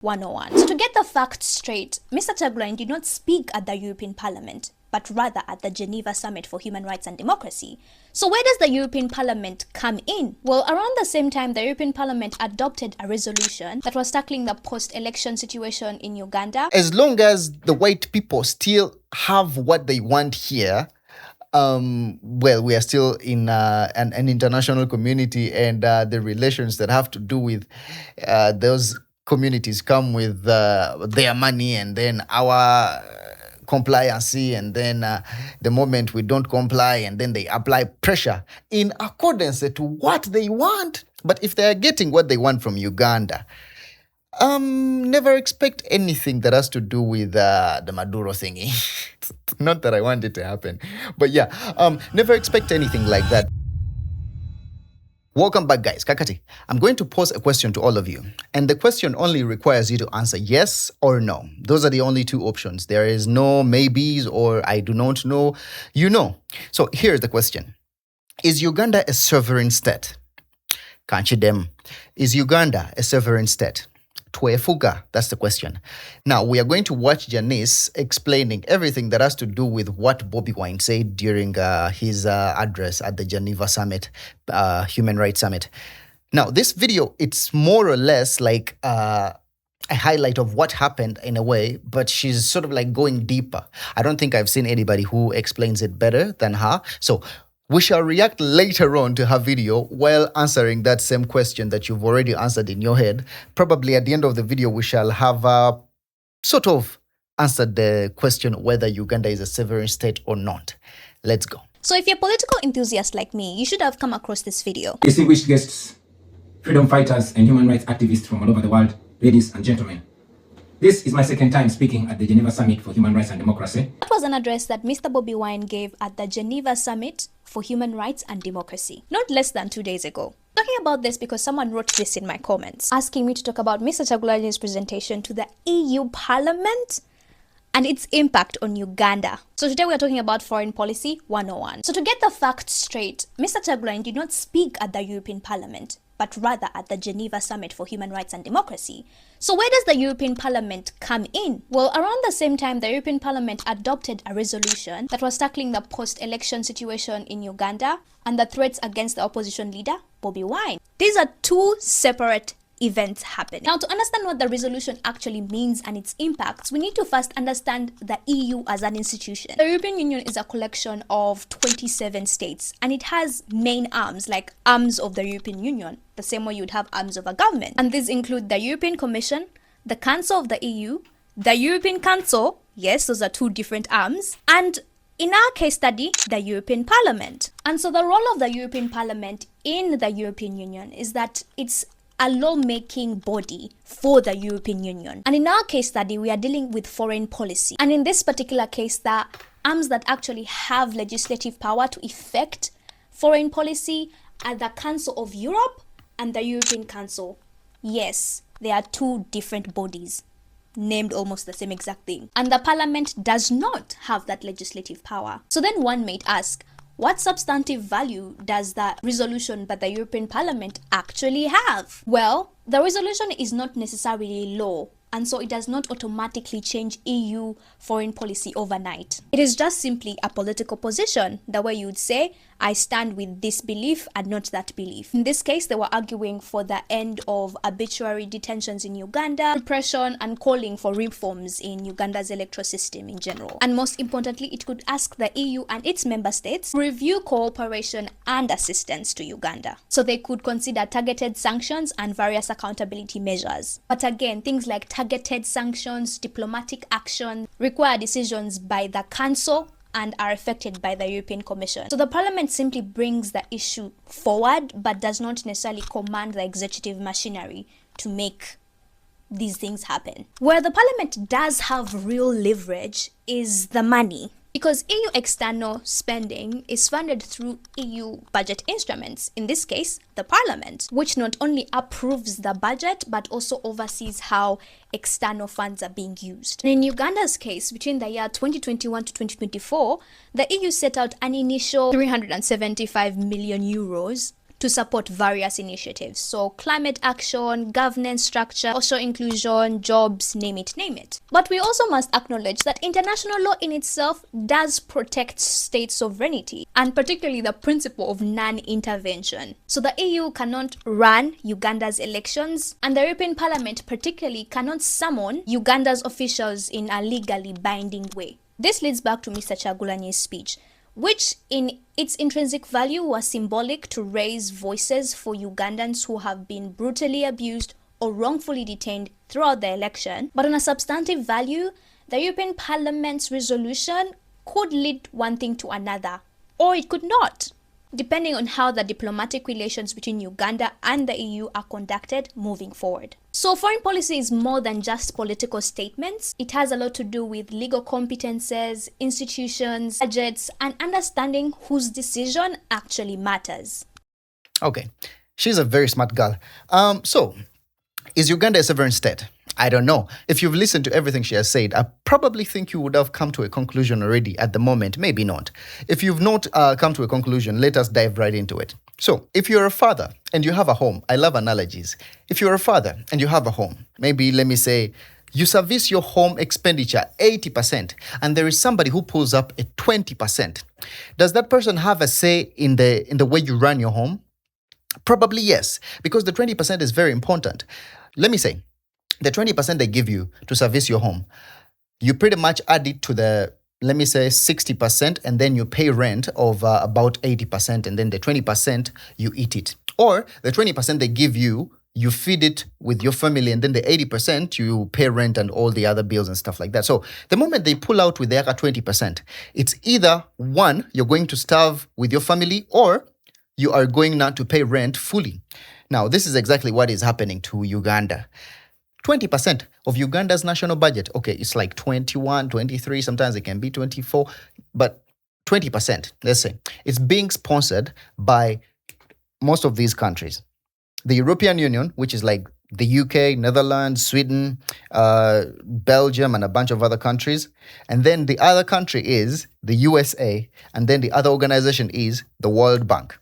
101. So to get the facts straight, Mr. Chagulanyi did not speak at the European Parliament, but rather at the Geneva Summit for Human Rights and Democracy. So where does the European Parliament come in? Well, around the same time, the European Parliament adopted a resolution that was tackling the post-election situation in Uganda. As long as the white people still have what they want here, well, we are still in an international community, and the relations that have to do with those communities come with their money, and then our compliancy, and then the moment we don't comply, and then they apply pressure in accordance to what they want. But if they are getting what they want from Uganda, never expect anything that has to do with the Maduro thingy. Not that I want it to happen, but yeah, never expect anything like that. Welcome back, guys. Kakati, I'm going to pose a question to all of you, and the question only requires you to answer yes or no. Those are the only two options. There is no maybes or I do not know. You know. So here's the question. Is Uganda a sovereign state? Kanchi dem. Is Uganda a sovereign state? Twefuga, that's the question. Now, we are going to watch Janice explaining everything that has to do with what Bobi Wine said during his address at the Geneva Summit, Human Rights Summit. Now, this video, it's more or less like a highlight of what happened in a way, but she's sort of like going deeper. I don't think I've seen anybody who explains it better than her. So we shall react later on to her video while answering that same question that you've already answered in your head. Probably at the end of the video, we shall have sort of answered the question whether Uganda is a sovereign state or not. Let's go. So if you're a political enthusiast like me, you should have come across this video. Distinguished guests, freedom fighters and human rights activists from all over the world, ladies and gentlemen. This is my second time speaking at the Geneva Summit for Human Rights and Democracy. That was an address that Mr. Bobi Wine gave at the Geneva Summit for Human Rights and Democracy, not less than 2 days ago. Talking about this because someone wrote this in my comments, asking me to talk about Mr. Chagulanyi's presentation to the EU Parliament and its impact on Uganda. So today we are talking about Foreign Policy 101. So to get the facts straight, Mr. Chagulanyi did not speak at the European Parliament, but rather at the Geneva Summit for Human Rights and Democracy. So where does the European Parliament come in? Well, around the same time, the European Parliament adopted a resolution that was tackling the post-election situation in Uganda and the threats against the opposition leader, Bobi Wine. These are two separate events happening. Now, to understand what the resolution actually means and its impacts, we need to first understand the EU as an institution. The European Union is a collection of 27 states, and it has main arms, like arms of the European Union, the same way you'd have arms of a government. And these include the European Commission, the Council of the EU, the European Council, yes, those are two different arms, and in our case study, the European Parliament. And so the role of the European Parliament in the European Union is that it's a lawmaking body for the European Union. And in our case study, we are dealing with foreign policy. And in this particular case, the arms that actually have legislative power to effect foreign policy are the Council of Europe and the European Council. Yes, they are two different bodies, named almost the same exact thing. And the Parliament does not have that legislative power. So then one might ask, what substantive value does the resolution by the European Parliament actually have? Well, the resolution is not necessarily law, and so it does not automatically change EU foreign policy overnight. It is just simply a political position, the way you would say, I stand with this belief and not that belief. In this case, they were arguing for the end of arbitrary detentions in Uganda, repression, and calling for reforms in Uganda's electoral system in general. And most importantly, it could ask the EU and its member states to review cooperation and assistance to Uganda. So they could consider targeted sanctions and various accountability measures. But again, things like targeted sanctions, diplomatic action, require decisions by the Council and are affected by the European Commission. So the Parliament simply brings the issue forward, but does not necessarily command the executive machinery to make these things happen. Where the Parliament does have real leverage is the money. Because EU external spending is funded through EU budget instruments, in this case, the Parliament, which not only approves the budget, but also oversees how external funds are being used. And in Uganda's case, between the year 2021 to 2024, the EU set out an initial 375 million euros to support various initiatives. So climate action, governance structure, social inclusion, jobs, name it, name it. But we also must acknowledge that international law in itself does protect state sovereignty, and particularly the principle of non-intervention. So the EU cannot run Uganda's elections, and the European Parliament particularly cannot summon Uganda's officials in a legally binding way. This leads back to Mr. Chagulanyi's speech, which in its intrinsic value was symbolic to raise voices for Ugandans who have been brutally abused or wrongfully detained throughout the election. But on a substantive value, the European Parliament's resolution could lead one thing to another, or it could not, depending on how the diplomatic relations between Uganda and the EU are conducted moving forward. So foreign policy is more than just political statements. It has a lot to do with legal competences, institutions, budgets, and understanding whose decision actually matters. Okay, she's a very smart girl. So, is Uganda a sovereign state? I don't know. If you've listened to everything she has said, I probably think you would have come to a conclusion already at the moment. Maybe not. If you've not come to a conclusion, let us dive right into it. So, if you're a father and you have a home, I love analogies. If you're a father and you have a home, maybe let me say you service your home expenditure 80%, and there is somebody who pulls up at 20%. Does that person have a say in the way you run your home? Probably yes, because the 20% is very important. Let me say, the 20% they give you to service your home, you pretty much add it to the, let me say, 60%, and then you pay rent of about 80%, and then the 20% you eat it. Or the 20% they give you, you feed it with your family, and then the 80% you pay rent and all the other bills and stuff like that. So the moment they pull out with their 20%, it's either one, you're going to starve with your family, or you are going now to pay rent fully. Now, this is exactly what is happening to Uganda. 20% of Uganda's national budget, okay, it's like 21, 23, sometimes it can be 24, but 20%, let's say, it's being sponsored by most of these countries. The European Union, which is like the UK, Netherlands, Sweden, Belgium, and a bunch of other countries. And then the other country is the USA, and then the other organization is the World Bank.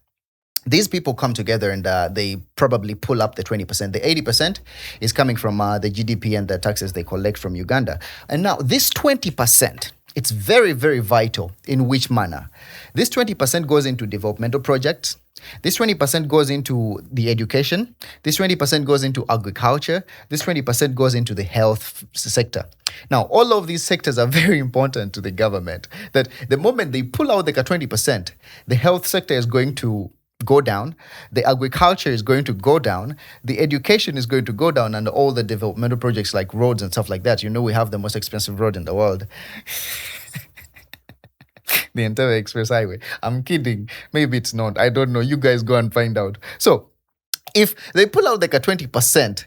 These people come together and they probably pull up the 20%. The 80% is coming from the GDP and the taxes they collect from Uganda. And now this 20%, it's very, very vital. In which manner? This 20% goes into developmental projects. This 20% goes into the education. This 20% goes into agriculture. This 20% goes into the health sector. Now, all of these sectors are very important to the government. That the moment they pull out the 20%, the health sector is going to go down, the agriculture is going to go down, the education is going to go down, and all the developmental projects like roads and stuff like that. You know, we have the most expensive road in the world. The entire express highway. I'm kidding. Maybe it's not. I don't know. You guys go and find out. So, if they pull out like a 20%,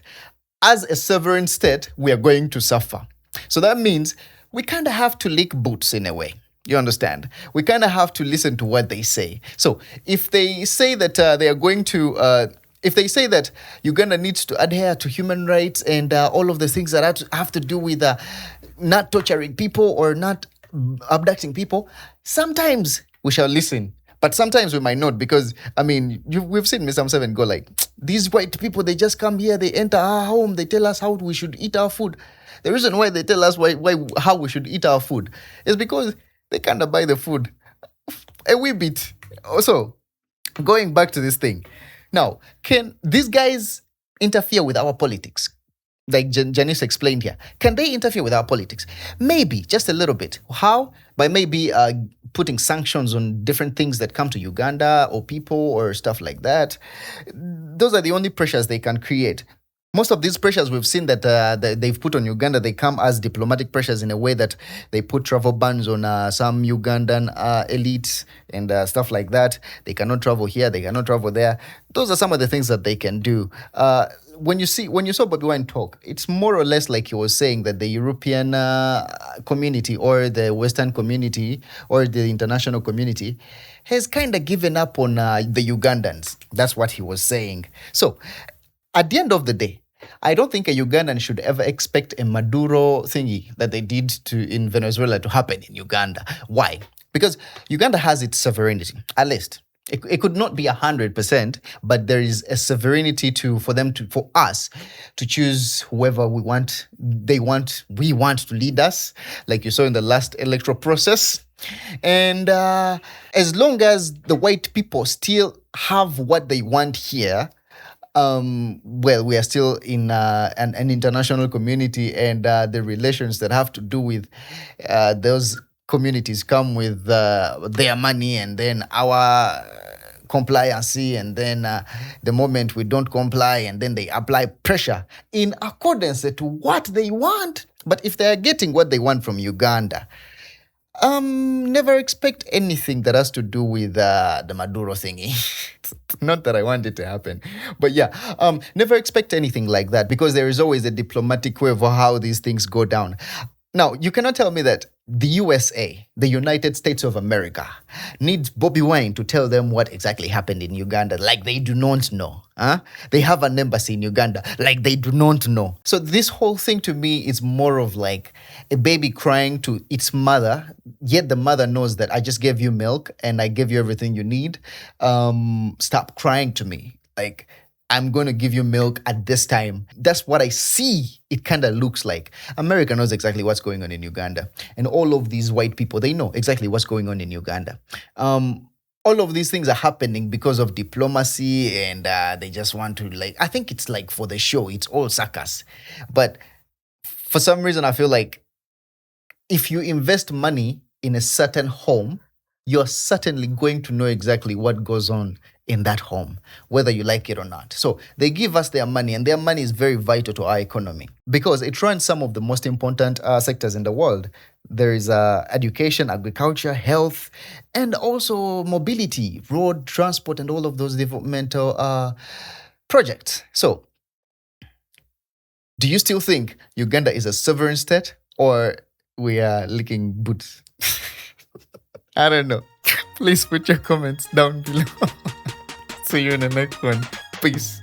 as a sovereign state, we are going to suffer. So that means we kind of have to lick boots in a way. You understand? We kind of have to listen to what they say. So if they say that they are going to, if they say that Uganda needs to adhere to human rights and all of the things that have to do with not torturing people or not abducting people, sometimes we shall listen. But sometimes we might not, because, I mean, we've seen Mr. Seven go like, these white people, they just come here, they enter our home, they tell us how we should eat our food. The reason why they tell us how we should eat our food is because they kind of buy the food a wee bit. Also, going back to this thing. Now, can these guys interfere with our politics? Like Janice explained here. Can they interfere with our politics? Maybe, just a little bit. How? By maybe putting sanctions on different things that come to Uganda or people or stuff like that. Those are the only pressures they can create. Most of these pressures we've seen that they've put on Uganda, they come as diplomatic pressures in a way that they put travel bans on some Ugandan elites and stuff like that. They cannot travel here, they cannot travel there. Those are some of the things that they can do. When you saw Bobi Wine talk, it's more or less like he was saying that the European community or the Western community or the international community has kind of given up on the Ugandans. That's what he was saying. So, at the end of the day, I don't think a Ugandan should ever expect a Maduro thingy that they did in Venezuela to happen in Uganda. Why? Because Uganda has its sovereignty, at least. It could not be 100%, but there is a sovereignty for us to choose whoever we want to lead us, like you saw in the last electoral process. And as long as the white people still have what they want here, well, we are still in an international community, and the relations that have to do with those communities come with their money, and then our compliancy, and then the moment we don't comply, and then they apply pressure in accordance to what they want. But if they are getting what they want from Uganda, never expect anything that has to do with the Maduro thingy. Not that I want it to happen, but yeah, never expect anything like that, because there is always a diplomatic way of how these things go down. Now, you cannot tell me that the USA, the United States of America, needs Bobby Wine to tell them what exactly happened in Uganda, like they do not know. They have an embassy in Uganda, like they do not know. So this whole thing to me is more of like a baby crying to its mother, yet the mother knows that I just gave you milk and I gave you everything you need. Stop crying to me. Like, I'm going to give you milk at this time. That's what I see it kind of looks like. America knows exactly what's going on in Uganda. And all of these white people, they know exactly what's going on in Uganda. All of these things are happening because of diplomacy, and they just want to, like, I think it's like for the show. It's all circus. But for some reason, I feel like if you invest money in a certain home, you're certainly going to know exactly what goes on in that home, whether you like it or not. So they give us their money, and their money is very vital to our economy because it runs some of the most important sectors in the world. There is education, agriculture, health, and also mobility, road, transport, and all of those developmental projects. So do you still think Uganda is a sovereign state, or we are licking boots? I don't know. Please put your comments down below. See you in the next one. Peace.